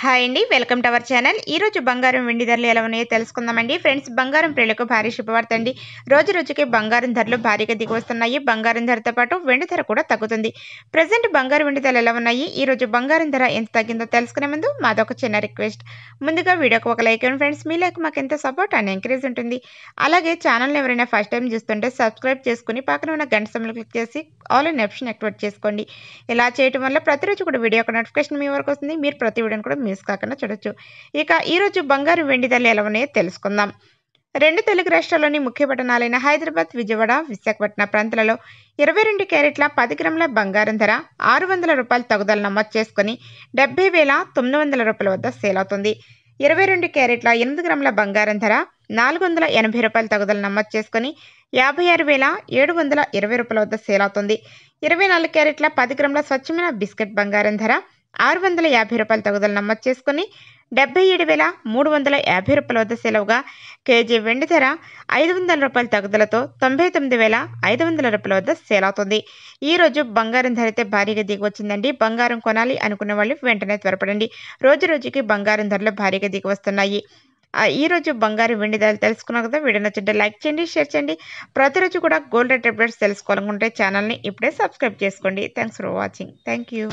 Hi అండి, welcome to our channel. ఈరోజు బంగారం వెండి ధరలు ఎలా ఉన్నాయో తెలుసుకుందామండి. ఫ్రెండ్స్, బంగారం ప్రియులకు భారీ శుభవార్త అండి. రోజు రోజుకి బంగారం ధరలు భారీగా దిగి వస్తున్నాయి. బంగారం ధరతో పాటు వెండి ధర కూడా తగ్గుతుంది. ప్రజెంట్ బంగారం వెండి ధరలు ఎలా ఉన్నాయి, ఈ రోజు బంగారం ధర ఎంత తగ్గిందో తెలుసుకునే ముందు మాదొక చిన్న రిక్వెస్ట్. ముందుగా వీడియోకి ఒక లైక్ ఇవ్వండి ఫ్రెండ్స్. మీ లైక్ మాకు ఎంతో సపోర్ట్ అండ్ ఎంకరేజ్ ఉంటుంది. అలాగే ఛానల్ ఎవరైనా ఫస్ట్ టైం చూస్తుంటే సబ్స్క్రైబ్ చేసుకుని పక్కన ఉన్న గంట సింబల్ క్లిక్ చేసి ఆల్ ఇన్ ఆప్షన్ యాక్టివేట్ చేసుకోండి. ఇలా చేయడం వల్ల ప్రతిరోజు కూడా వీడియో ఒక నోటిఫికేషన్ మీ వరకు వస్తుంది. మీరు ప్రతి వీడియోని కూడా మిస్ కాకుండా చూడొచ్చు. ఇక ఈరోజు బంగారు వెండి ధరలు ఎలా ఉన్నాయో తెలుసుకుందాం. రెండు తెలుగు రాష్ట్రాల్లోని ముఖ్య పట్టణాలైన హైదరాబాద్, విజయవాడ, విశాఖపట్నం ప్రాంతాలలో 22 క్యారెట్ల 10 గ్రాముల బంగారం ధర 600 రూపాయల తగుదల నమోదు చేసుకుని 70,900 రూపాయల వద్ద సేల్ అవుతుంది. 22 క్యారెట్ల 8 గ్రాముల బంగారం ధర 480 రూపాయల తగుదల నమోదు చేసుకుని 56,720 రూపాయల వద్ద సేల్ అవుతుంది. 24 క్యారెట్ల 10 గ్రాముల స్వచ్ఛమైన బిస్కెట్ బంగారం ధర 650 రూపాయల తగుదల నమోదు చేసుకుని 77,350 రూపాయల వద్ద సెలవుగా కేజీ వెండి ధర 500 రూపాయల తగుదలతో 99,500 రూపాయల వద్ద సేల్ అవుతుంది. ఈ రోజు బంగారం ధర అయితే భారీగా దిగి వచ్చిందండి. బంగారం కొనాలి అనుకునే వాళ్ళు వెంటనే త్వరపడండి. రోజు రోజుకి బంగారం ధరలు భారీగా దిగి వస్తున్నాయి. ఈ రోజు బంగారు వెండి ధరలు తెలుసుకున్నాం కదా. వీడియో నచ్చింటే లైక్ చేయండి, షేర్ చేయండి. ప్రతిరోజు కూడా గోల్డ్ రేట్ అప్డేట్స్ తెలుసుకోవాలనుకుంటే ఛానల్ని ఇప్పుడే సబ్స్క్రైబ్ చేసుకోండి. Thanks for watching. Thank you.